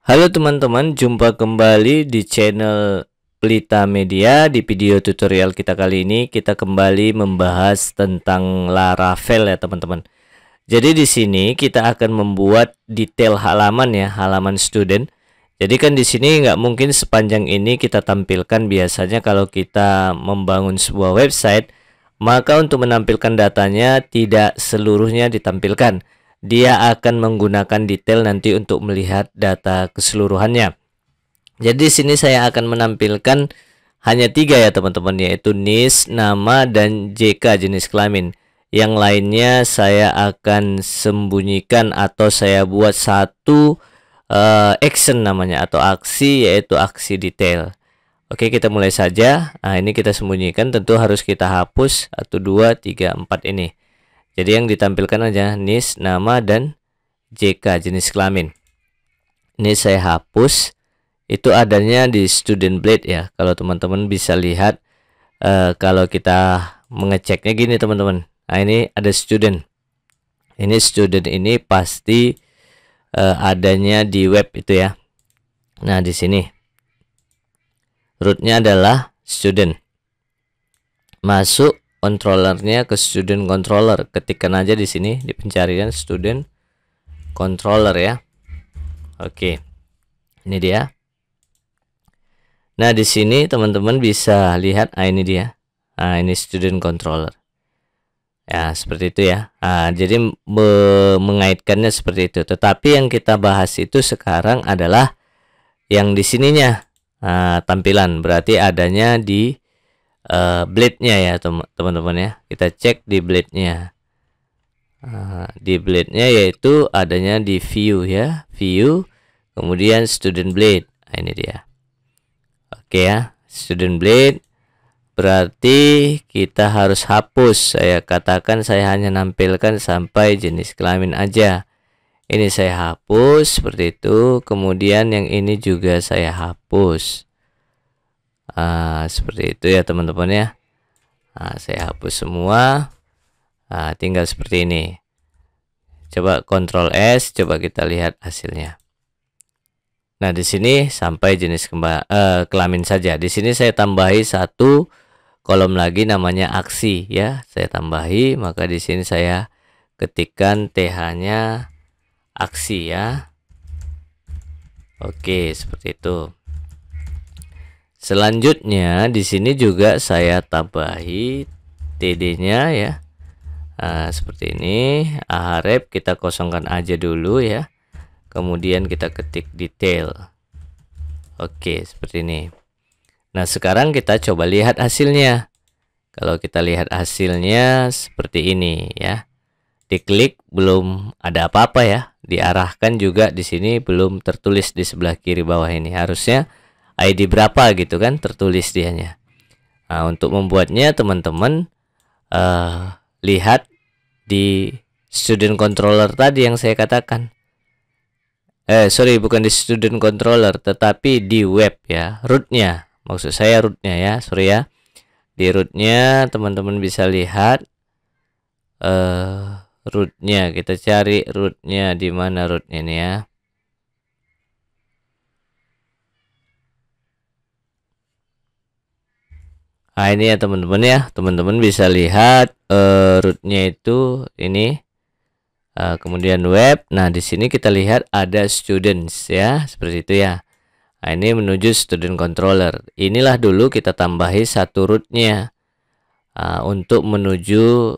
Halo teman-teman, jumpa kembali di channel Pelita Media. Di video tutorial kita kali ini kita kembali membahas tentang Laravel ya teman-teman. Jadi di sini kita akan membuat detail halaman ya, halaman student. Jadi kan di sini nggak mungkin sepanjang ini kita tampilkan. Biasanya kalau kita membangun sebuah website, maka untuk menampilkan datanya tidak seluruhnya ditampilkan. Dia akan menggunakan detail nanti untuk melihat data keseluruhannya. Jadi di sini saya akan menampilkan hanya 3 ya teman-teman, yaitu NIS, nama, dan JK jenis kelamin. Yang lainnya saya akan sembunyikan atau saya buat satu action namanya atau aksi, yaitu aksi detail. Oke, kita mulai saja. Nah, ini kita sembunyikan, tentu harus kita hapus 1, 2, 3, 4 ini. Jadi yang ditampilkan aja NIS, nama, dan JK jenis kelamin. Ini saya hapus. Itu adanya di student blade ya. Kalau teman-teman bisa lihat, kalau kita mengeceknya gini teman-teman. Nah, ini ada student. Ini student ini pasti adanya di web itu ya. Nah, di sini rootnya adalah student. Masuk controllernya ke student controller, ketikkan aja di sini di pencarian student controller ya. Oke, ini dia. Nah, di sini teman-teman bisa lihat, ini dia. Nah, ini student controller ya, seperti itu ya. Nah, jadi mengaitkannya seperti itu. Tetapi yang kita bahas itu sekarang adalah yang di sininya. Nah, tampilan berarti adanya di blade-nya ya teman-teman ya. Kita cek di blade-nya. Di blade-nya yaitu adanya di view ya, view, kemudian student blade. Nah, ini dia. Oke ya, student blade berarti kita harus hapus. Saya katakan saya hanya nampilkan sampai jenis kelamin aja. Ini saya hapus seperti itu. Kemudian yang ini juga saya hapus. Seperti itu ya teman-teman ya. Saya hapus semua. Tinggal seperti ini. Coba Ctrl S, coba kita lihat hasilnya. Nah, di sini sampai jenis kelamin saja. Di sini saya tambahi satu kolom lagi namanya aksi ya. Saya tambahi, maka di sini saya ketikkan TH-nya aksi ya. Oke, seperti itu. Selanjutnya di sini juga saya tambahi TD-nya ya. Seperti ini. Ahref kita kosongkan aja dulu ya. Kemudian kita ketik detail. Oke, seperti ini. Nah, sekarang kita coba lihat hasilnya. Kalau kita lihat hasilnya seperti ini ya. Diklik belum ada apa-apa ya. Diarahkan juga di sini belum tertulis di sebelah kiri bawah ini. Harusnya ID berapa gitu kan tertulis dianya. Nah, untuk membuatnya teman-teman lihat di student controller tadi yang saya katakan. Sorry, bukan di student controller, tetapi di web ya, rootnya. Maksud saya rootnya ya, sorry ya. Di rootnya teman-teman bisa lihat rootnya. Kita cari rootnya di mana rootnya ini ya. Nah, ini ya teman-teman ya. Teman-teman bisa lihat rootnya itu ini. Kemudian web. Nah, di sini kita lihat ada students ya, seperti itu ya. Nah, ini menuju student controller. Inilah dulu kita tambahi satu rootnya untuk menuju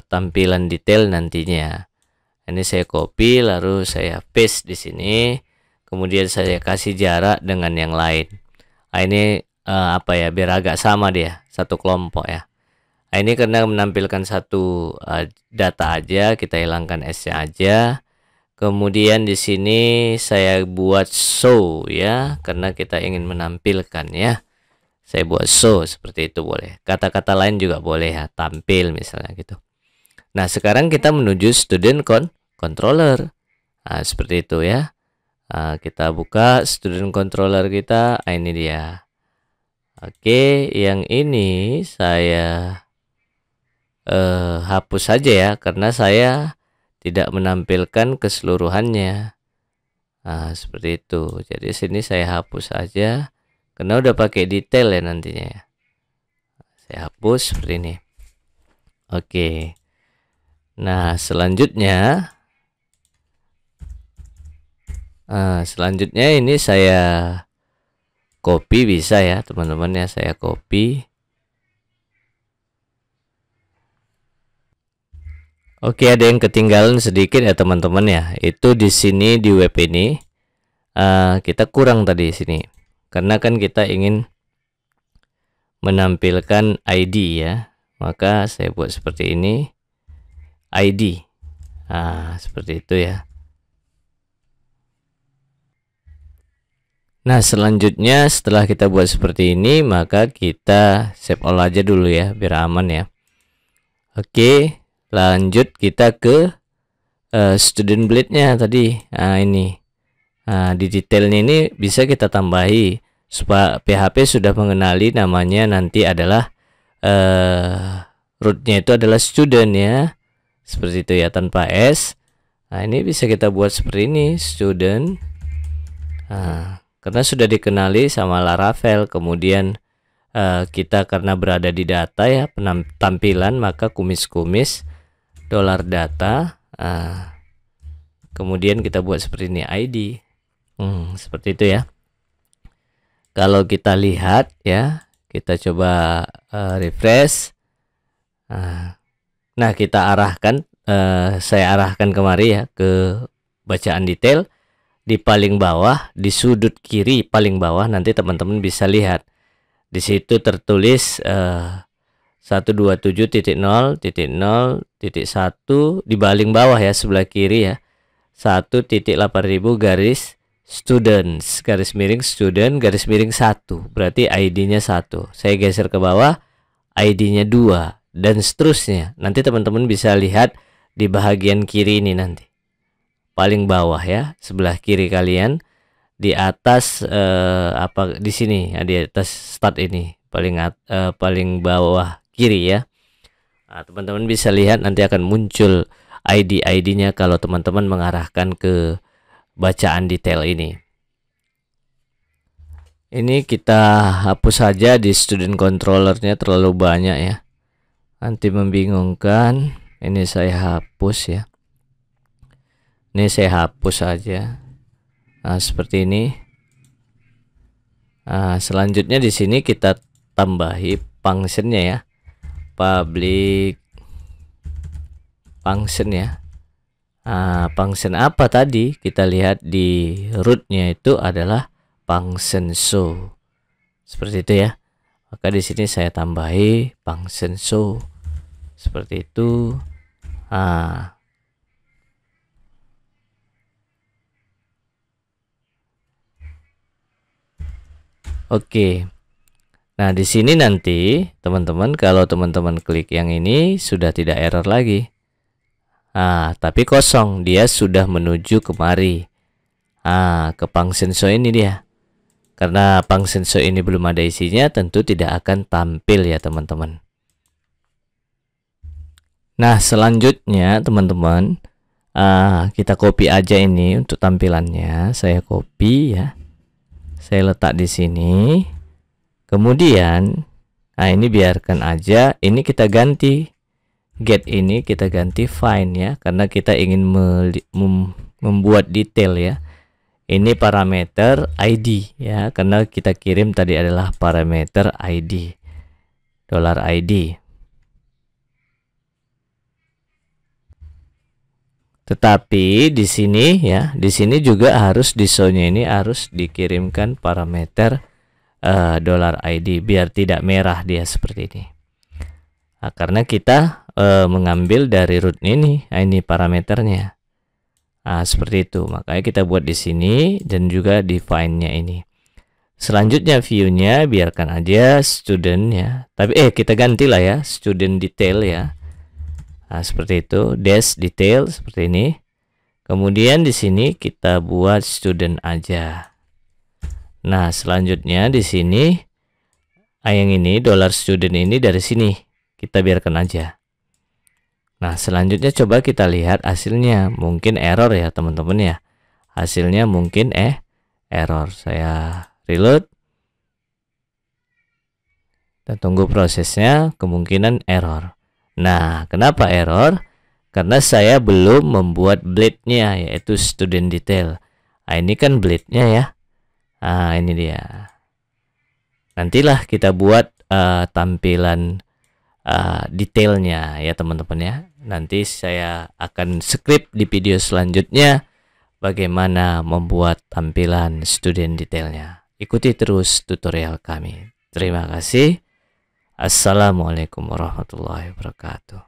tampilan detail nantinya. Ini saya copy lalu saya paste di sini. Kemudian saya kasih jarak dengan yang lain. Nah, ini apa ya, biar agak sama dia, satu kelompok ya. Nah, ini karena menampilkan satu data aja, kita hilangkan S-nya aja. Kemudian di sini saya buat show ya, karena kita ingin menampilkan ya. Saya buat show seperti itu boleh. Kata-kata lain juga boleh ya, tampil misalnya gitu. Nah, sekarang kita menuju student controller. Nah, seperti itu ya. Kita buka student controller kita. Nah, ini dia. Oke, yang ini saya hapus saja ya, karena saya tidak menampilkan keseluruhannya. Nah, seperti itu. Jadi sini saya hapus aja karena udah pakai detail ya nantinya ya. Saya hapus seperti ini. Oke. Nah, selanjutnya ini saya copy, bisa ya teman-teman ya, saya copy. Oke, ada yang ketinggalan sedikit ya teman-teman ya. Itu di sini di web ini kita kurang tadi sini. Karena kan kita ingin menampilkan ID ya. Maka saya buat seperti ini. ID. Seperti itu ya. Nah, selanjutnya setelah kita buat seperti ini, maka kita save all aja dulu ya, biar aman ya. Oke, lanjut kita ke student blade-nya tadi. Ini. Di detailnya ini bisa kita tambahi supaya PHP sudah mengenali namanya nanti adalah rootnya itu adalah student ya. Seperti itu ya, tanpa S. Nah, ini bisa kita buat seperti ini, student. Karena sudah dikenali sama Laravel, kemudian kita karena berada di data ya, tampilan, maka kumis-kumis $data, kemudian kita buat seperti ini ID. Seperti itu ya. Kalau kita lihat ya, kita coba refresh. Nah, kita arahkan, saya arahkan kemari ya ke bacaan detail. Di paling bawah, di sudut kiri paling bawah, nanti teman-teman bisa lihat di situ tertulis 127.0.0.1 di paling bawah ya, sebelah kiri ya, 1.8000 garis students garis miring student garis miring 1, berarti ID-nya 1. Saya geser ke bawah, ID-nya 2, dan seterusnya. Nanti teman-teman bisa lihat di bagian kiri ini nanti. Paling bawah ya, sebelah kiri kalian, di atas di sini ya, di atas start ini paling bawah kiri ya. Nah, teman-teman bisa lihat nanti akan muncul ID-nya kalau teman-teman mengarahkan ke bacaan detail ini. Ini kita hapus saja, di student controllernya terlalu banyak ya, nanti membingungkan. Ini saya hapus ya. Ini saya hapus saja. Seperti ini. Selanjutnya di sini kita tambahi functionnya ya, public function ya. Function apa tadi? Kita lihat di rootnya itu adalah function show. Seperti itu ya. Maka di sini saya tambahi function show. Seperti itu. Oke. Nah, di sini nanti teman-teman, kalau teman-teman klik yang ini sudah tidak error lagi. Tapi kosong, dia sudah menuju kemari. Ke function show ini dia. Karena function show ini belum ada isinya, tentu tidak akan tampil ya teman-teman. Nah, selanjutnya teman-teman, kita copy aja ini untuk tampilannya. Saya copy ya. Saya letak di sini. Kemudian, ini biarkan aja. Ini kita ganti. Get ini kita ganti find ya, karena kita ingin membuat detail ya. Ini parameter ID ya, karena kita kirim tadi adalah parameter ID, $ID. Tetapi di sini ya, di sini juga harus di show-nya ini harus dikirimkan parameter $ID biar tidak merah dia seperti ini. Karena kita mengambil dari root ini, ini parameternya. Seperti itu. Makanya kita buat di sini dan juga di find-nya ini. Selanjutnya view-nya biarkan aja student ya. Tapi kita gantilah ya, student detail ya. Seperti itu, dash detail seperti ini. Kemudian di sini kita buat student aja. Nah, selanjutnya di sini yang ini $student ini dari sini kita biarkan aja. Nah, selanjutnya coba kita lihat hasilnya. Mungkin error ya teman-teman ya. hasilnya mungkin error. Saya reload. Kita tunggu prosesnya, kemungkinan error. Nah, kenapa error? Karena saya belum membuat blade-nya, yaitu student detail. Nah, ini kan blade-nya ya. Nah, ini dia. Nantilah kita buat tampilan detailnya ya teman-teman ya. Nanti saya akan script di video selanjutnya bagaimana membuat tampilan student detailnya. Ikuti terus tutorial kami. Terima kasih. Assalamualaikum warahmatullahi wabarakatuh.